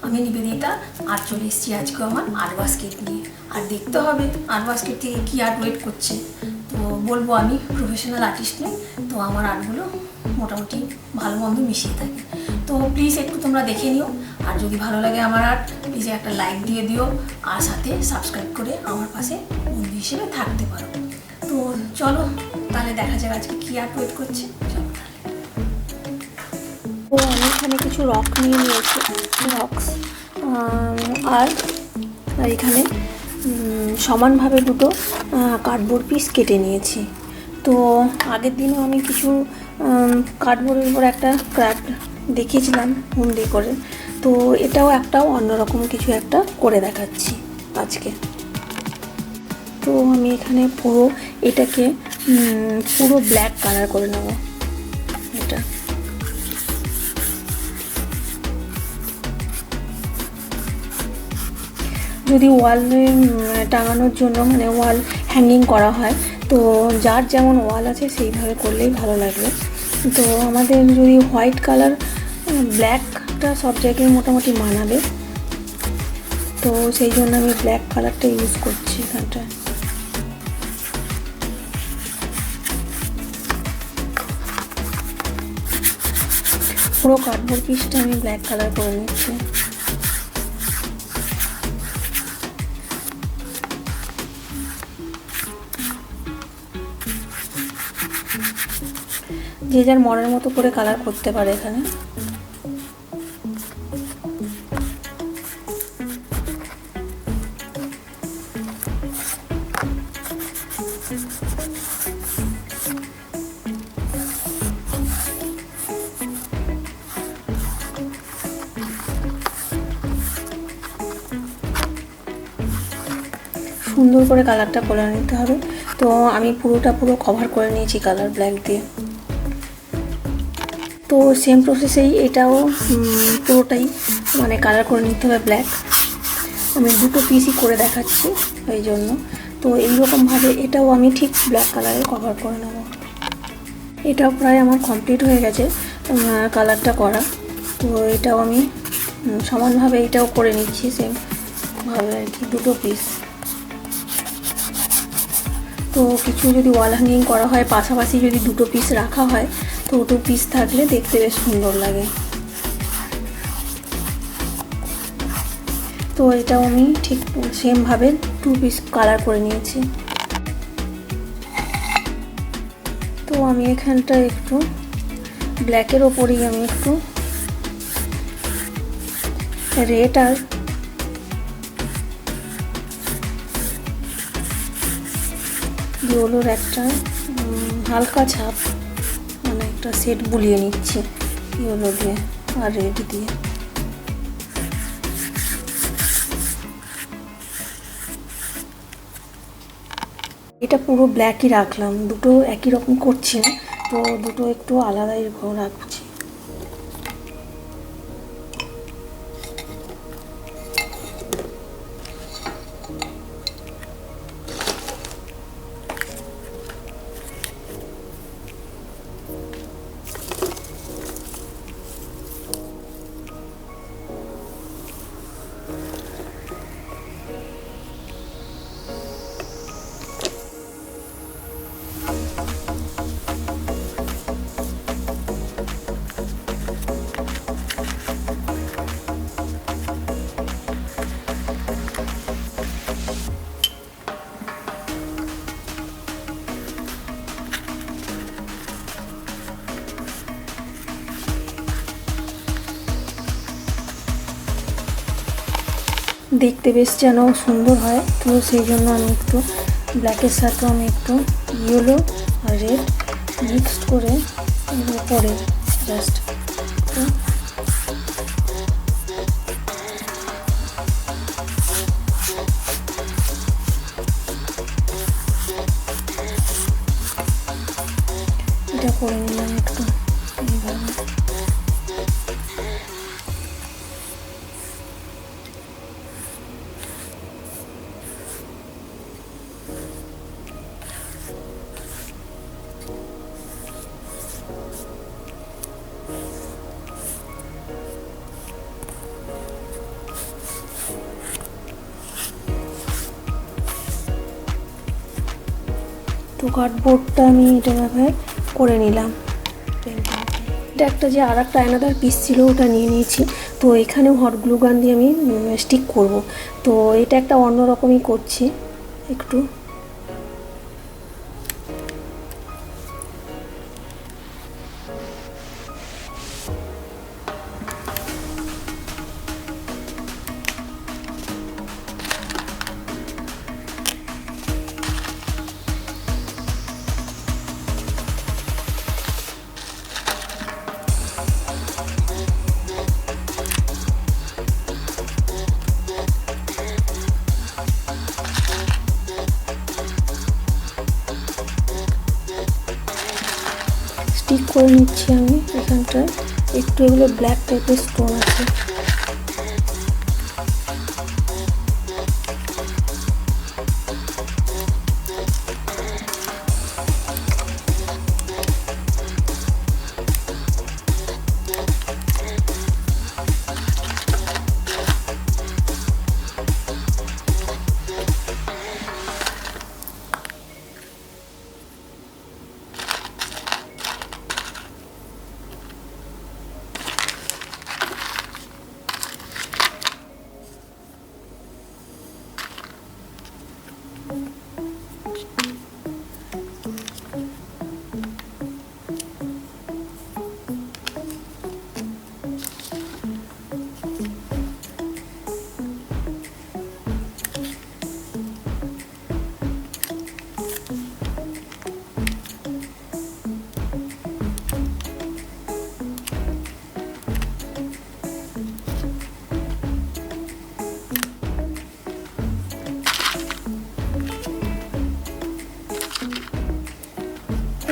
আমি নিবেদিতা আর চলে এসেছি আজকে আমার আর্ট বাস্কেট নিয়ে। আর দেখতে হবে আর্ট বাস্কেট থেকে কী আর্ট ওয়েট করছে। তো বলবো আমি প্রফেশনাল আর্টিস্ট নই, তো আমার আর্টগুলো মোটামুটি ভালো মন্দ মিশিয়ে থাকে। তো প্লিজ একটু তোমরা দেখে নিও, আর যদি ভালো লাগে আমার আর্ট প্লিজ একটা লাইক দিয়ে দিও, আর সাথে সাবস্ক্রাইব করে আমার পাশে বন্ধু হিসেবে থাকতে পারো। তো চলো তাহলে দেখা যাক আজকে কী আর্ট ওয়েট করছে। চলো তাহলে। তো আমি এখানে কিছু রক নিয়ে নিয়েছি, রক্স, আর এখানে সমানভাবে দুটো কার্ডবোর্ড পিস কেটে নিয়েছি। তো আগের দিনও আমি কিছু কার্ডবোর্ডের উপর একটা ক্রাফট দেখিয়েছিলাম হোম ডেকোরে, তো এটাও অন্যরকম কিছু একটা করে দেখাচ্ছি আজকে। তো আমি এখানে এটাকে পুরো ব্ল্যাক কালার করে নেব। এটা যদি ওয়ালে টাঙানোর জন্য মানে ওয়াল হ্যাঙ্গিং করা হয়, তো যার যেমন ওয়াল আছে সেইভাবে করলেই ভালো লাগবে। তো আমাদের যদি হোয়াইট কালার, ব্ল্যাকটা সব জায়গায় মোটামুটি মানাবে, তো সেই জন্য আমি ব্ল্যাক কালারটা ইউজ করছি এখানটায়। পুরো কার্ডবোর্ড পিসটা আমি ব্ল্যাক কালার করে নিচ্ছি। যে যার মনের মতো করে কালার করতে পারে এখানে। সুন্দর করে কালারটা করে নিতে হবে। তো আমি পুরো কভার করে নিয়েছি কালার ব্ল্যাক দিয়ে। তো সেম প্রসেসেই এটাও পুরোটাই মানে কালার করে নিতে হবে ব্ল্যাক। আমি দুটো পিসই করে দেখাচ্ছি এই জন্য। তো এইরকমভাবে এটাও আমি ঠিক ব্ল্যাক কালারে কভার করে নেব। এটাও প্রায় আমার কমপ্লিট হয়ে গেছে কালারটা করা। তো এটাও আমি সমানভাবে এটাও করে নিচ্ছি সেমভাবে আর কি, দুটো পিস। তো কিছু যদি ওয়াল হ্যাঙ্গিং করা হয়, পাশাপাশি যদি দুটো পিস রাখা হয়, তো দুটো পিস থাকলে দেখতে বেশ সুন্দর লাগে। তো এটাও আমি ঠিক সেমভাবে 2 পিস কালার করে নিয়েছি। তো আমি এখানটা একটু ব্ল্যাকের ওপরেই আমি একটু রেড আর ইয়েলোর একটা হালকা ছাপ, মানে একটা সেট বুলিয়ে নিচ্ছি ইয়েলো দিয়ে আর রেড দিয়ে। এটা পুরো ব্ল্যাকই রাখলাম, দুটো একই রকম করছি না, তো দুটো একটু আলাদা এরকম রাখছি। দেখতে বেশ যেন সুন্দর হয়, তো সেই জন্য আমি একটু ব্ল্যাকের সাথে আমি একটু ইয়েলো আর রেড মিক্সড করে পরে জাস্ট এটা করে নিলাম একটু এইভাবে। তো কার্ডবোর্ডটা আমি এটা ব্যবহার করে নিলাম। এটা একটা যে আর একটা আয়নাদার পিস ছিল ওটা নিয়ে নিয়েছি। তো এখানেও হট গ্লু গান দিয়ে আমি স্টিক করব। তো এটা একটা অন্যরকমই করছি একটু। স্টিক করে নিচ্ছি আমি। এখানটায় একটু এগুলো ব্ল্যাক টাইপের স্টোন আছে।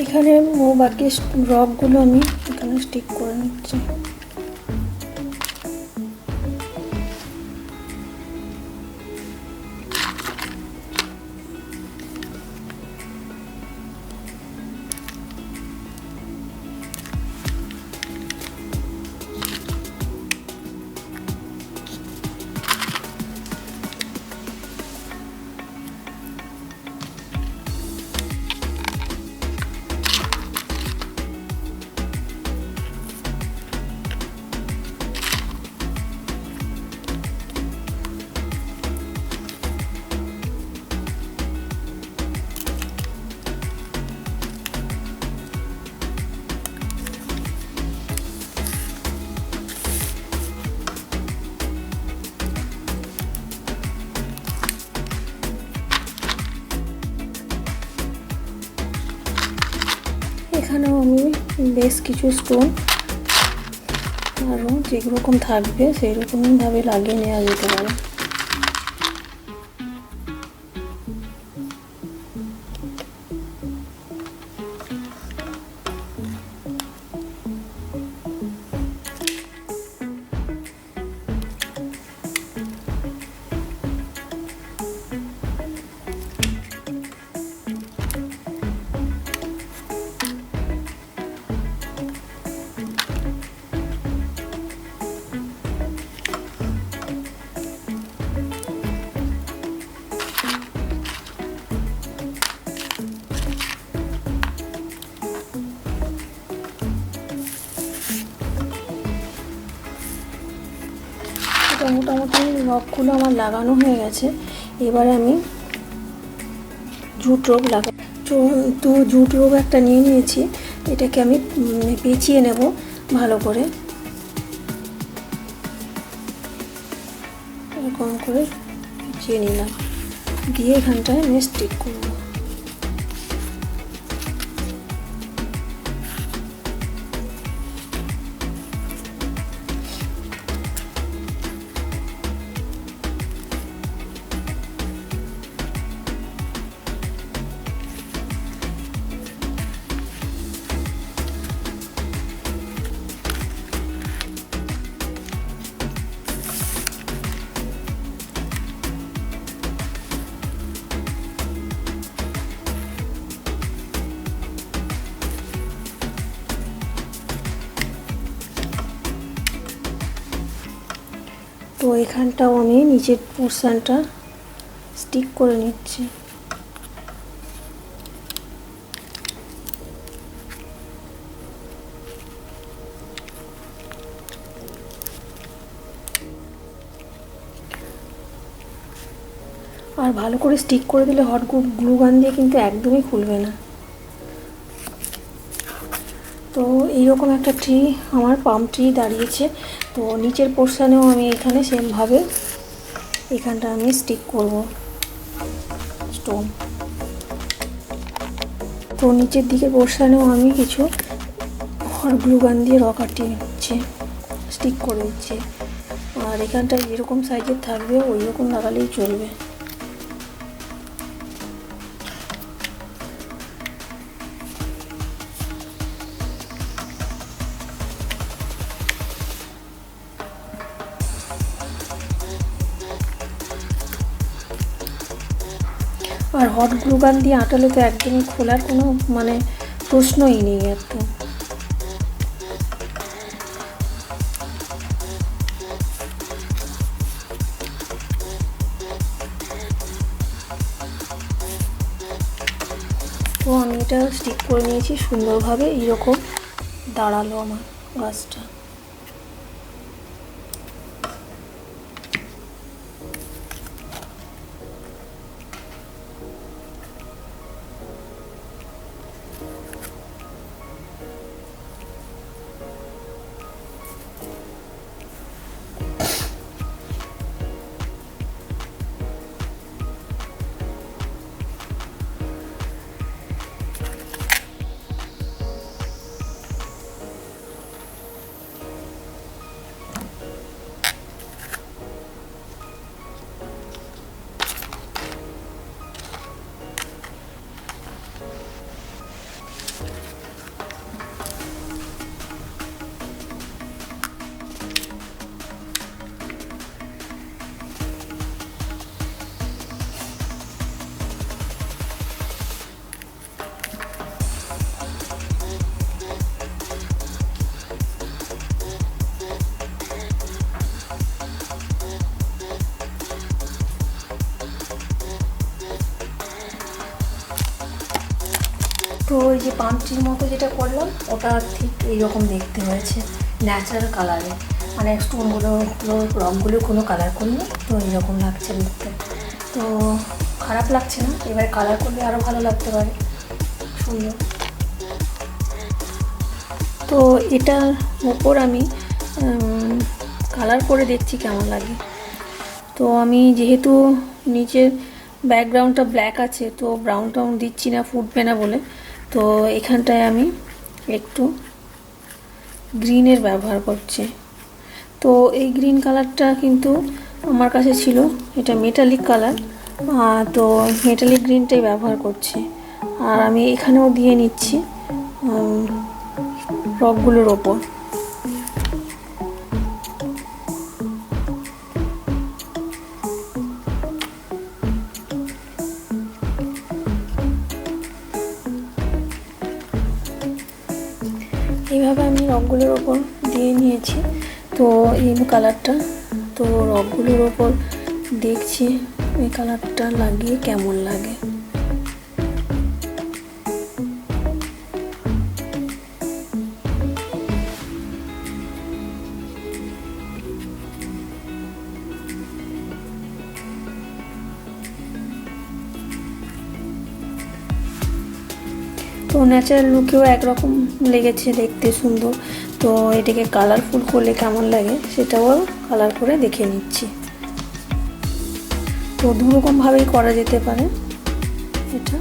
এখানে বাকি রকগুলো আমি এখানে স্টিক করে নিচ্ছি। এখানেও আমি বেশ কিছু স্টোন আরও যেরকম থাকবে সেই রকমভাবে লাগিয়ে নেওয়া যেতে পারে। মোটামুটি রকগুলো আমার লাগানো হয়ে গেছে। এবারে আমি জুট রোগ লাগাবো। তো জুট রোগ একটা নিয়ে নিয়েছি, এটাকে আমি পেঁচিয়ে নেব ভালো করে। এরকম করে পেঁচিয়ে নিলাম, দিয়ে এখানটায় আমি স্টিক করবো। তো এখানটাও আমি নিচের পোর্শনটা স্টিক করে নিচ্ছি। আর ভালো করে স্টিক করে দিলে হট গ্লু গান দিয়ে কিন্তু একদমই খুলবে না। তো এইরকম একটা ট্রি, আমার পাম ট্রি দাঁড়িয়েছে। তো নিচের পোর্শানেও আমি এখানে সেমভাবে এখানটা আমি স্টিক করব স্টোন। তো নিচের দিকে পোর্শানেও আমি কিছু হট গ্লু গান দিয়ে রকাটি স্টিক করে দিচ্ছি। আর এখানটা যেরকম সাইজের থাকবে ওই রকম লাগালেই চলবে। আর হট গ্লু গান দিয়ে আটালে তো একদমই খোলার কোনো প্রশ্নই নেই একদম। তো আমি এটা স্টিক করে নিয়েছি সুন্দরভাবে, এইরকম দাঁড়ালো আমার গাছটা। তো ওই যে পাম ট্রির মতো যেটা করলাম ওটা ঠিক এইরকম দেখতে হয়েছে, ন্যাচারাল কালারে, স্টোনগুলো রঙগুলো কোনো কালার করলে তো এইরকম লাগছে দেখতে। তো খারাপ লাগছে না, এবার কালার করলে আরও ভালো লাগতে পারে, সুন্দর। তো এটার ওপর আমি কালার করে দেখছি কেমন লাগে। তো আমি যেহেতু নিচের ব্যাকগ্রাউন্ডটা ব্ল্যাক আছে, তো ব্রাউন টাউন দিচ্ছি না, ফুটবে না বলে। তো এখানটায় আমি একটু গ্রিনের ব্যবহার করছি। তো এই গ্রিন কালারটা কিন্তু আমার কাছে ছিল, এটা মেটালিক কালার, তো মেটালিক গ্রিনটাই ব্যবহার করছি। আর আমি এখানেও দিয়ে নিচ্ছি রকগুলোর ওপর। এইভাবে আমি রকগুলোর ওপর দিয়ে নিয়েছি। তো এই কালারটা, তো রকগুলোর ওপর দেখছি এই কালারটা লাগিয়ে কেমন লাগে। তো ন্যাচারাল লুকেও একরকম লেগেছে দেখতে সুন্দর। তো এটাকে কালারফুল করলে কেমন লাগে সেটাও কালার করে দেখে নিচ্ছি। তো দুরকমভাবেই করা যেতে পারে এটা।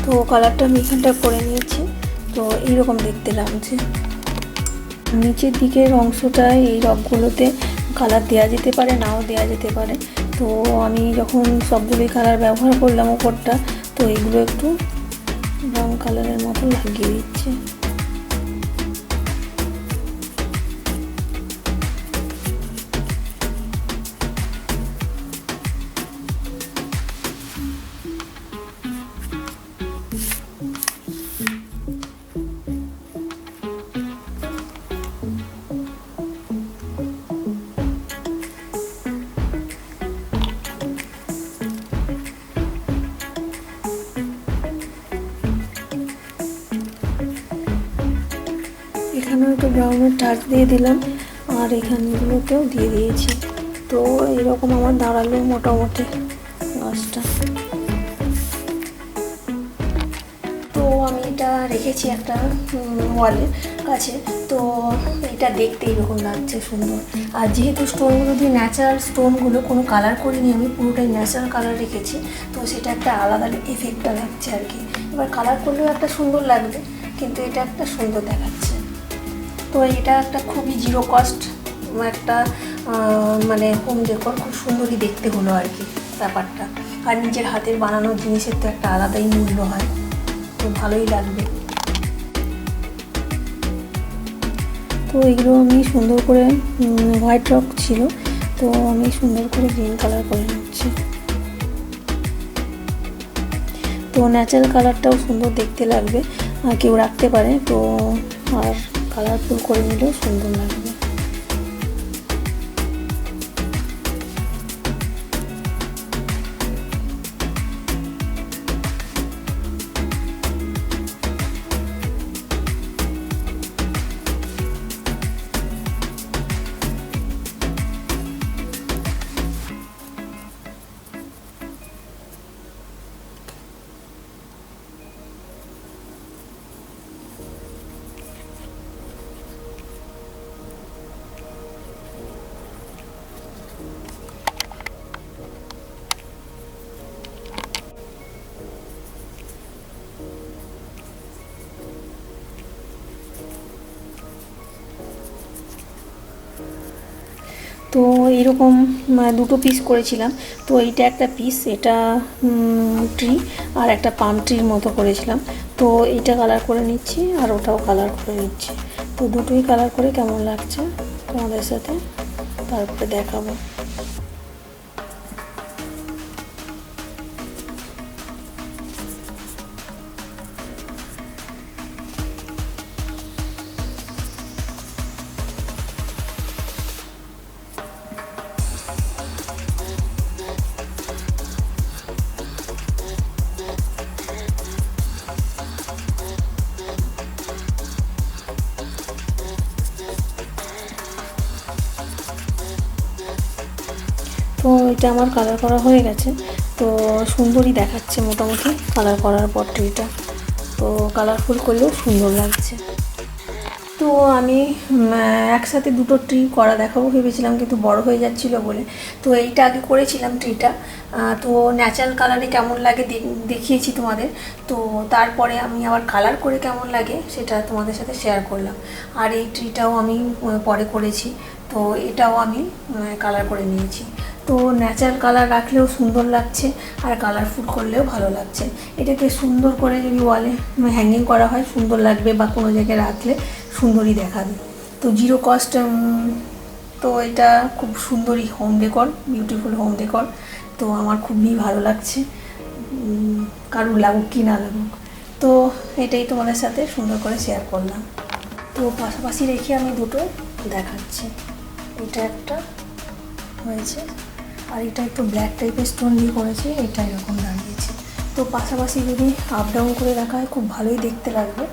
তো কালারটা আমি এখানটা করে নিয়েছি। তো এইরকম দেখতে লাগছে। নিচের দিকের অংশটায় এই রকগুলোতে কালার দেওয়া যেতে পারে, নাও দেওয়া যেতে পারে। তো আমি যখন সবগুলোই কালার ব্যবহার করলাম ওপরটা, তো এগুলো একটু ব্রাউন কালারের মতো লাগিয়ে দিচ্ছি। ব্রাউনের টাচ দিয়ে দিলাম আর এখানগুলোতেও দিয়ে দিয়েছি। তো এরকম আমার দাঁড়ালো মোটামুটি গাছটা। তো আমি এটা রেখেছি একটা ওয়ালের কাছে। তো এটা দেখতে এরকম লাগছে সুন্দর। আর যেহেতু স্টোনগুলো দিয়ে ন্যাচারাল স্টোনগুলো, কোনো কালার করিনি আমি, পুরোটাই ন্যাচারাল কালার রেখেছি, তো সেটা একটা আলাদা এফেক্টটা লাগছে আর কি। এবার কালার করলেও একটা সুন্দর লাগবে, কিন্তু এটা একটা সুন্দর দেখাচ্ছে। তো এটা একটা খুবই জিরো কস্ট একটা মানে হোম ডেকর, খুব সুন্দরই দেখতে হলো আর কি ব্যাপারটা। আর নিজের হাতের বানানো জিনিসের তো একটা আলাদাই মূল্য হয়, তো ভালোই লাগবে। তো এগুলো আমি সুন্দর করে, হোয়াইট রক ছিল, তো আমি সুন্দর করে গ্রিন কালার করে নিচ্ছি। তো ন্যাচারাল কালারটাও সুন্দর দেখতে লাগবে, আর কেউ রাখতে পারে, তো আর কালারফুল করে নিলেও সুন্দর লাগবে। তো এরকম দুটো পিস করেছিলাম। তো এইটা একটা পিস, এটা ট্রি, আর একটা পাম ট্রির মতো করেছিলাম। তো এইটা কালার করে নিচ্ছি আর ওটাও কালার করে নিচ্ছি। তো দুটোই কালার করে কেমন লাগছে তোমাদের সাথে তারপরে দেখাবো। তো এটা আমার কালার করা হয়ে গেছে, তো সুন্দরই দেখাচ্ছে মোটামুটি কালার করার পর ট্রিটা। তো কালারফুল করলেও সুন্দর লাগছে। তো আমি একসাথে দুটো ট্রি করা দেখাবো ভেবেছিলাম, কিন্তু বড় হয়ে যাচ্ছিলো বলে তো এইটা আগে করেছিলাম ট্রিটা। তো ন্যাচারাল কালারে কেমন লাগে দেখিয়েছি তোমাদের। তো তারপরে আমি আবার কালার করে কেমন লাগে সেটা তোমাদের সাথে শেয়ার করলাম। আর এই ট্রিটাও আমি পরে করেছি, তো এটাও আমি কালার করে নিয়েছি। তো ন্যাচারাল কালার রাখলেও সুন্দর লাগছে, আর কালারফুল করলেও ভালো লাগছে। এটাকে সুন্দর করে যদি ওয়ালে হ্যাঙ্গিং করা হয় সুন্দর লাগবে, বা কোনো জায়গায় রাখলে সুন্দরই দেখাবে। তো জিরো কস্ট, তো এটা খুব সুন্দরই home decor, beautiful home decor. তো আমার খুবই ভালো লাগছে, কারুর লাগুক কি না লাগুক। তো এটাই তোমাদের সাথে সুন্দর করে শেয়ার করলাম। তো পাশাপাশি রেখে আমি দুটো দেখাচ্ছি। এটা একটা হয়েছে, আর এটা একটু ব্ল্যাক টাইপের স্টোন দিয়ে করেছি, এটা এরকম দাঁড়িয়েছে। তো পাশাপাশি যদি আপ ডাউন করে রাখা হয় খুব ভালোই দেখতে লাগবে।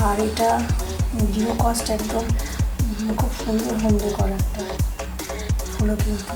আর এটা জিরো কস্ট একদম খুব সুন্দর হোম ডেকর একটা হলো কিন্তু।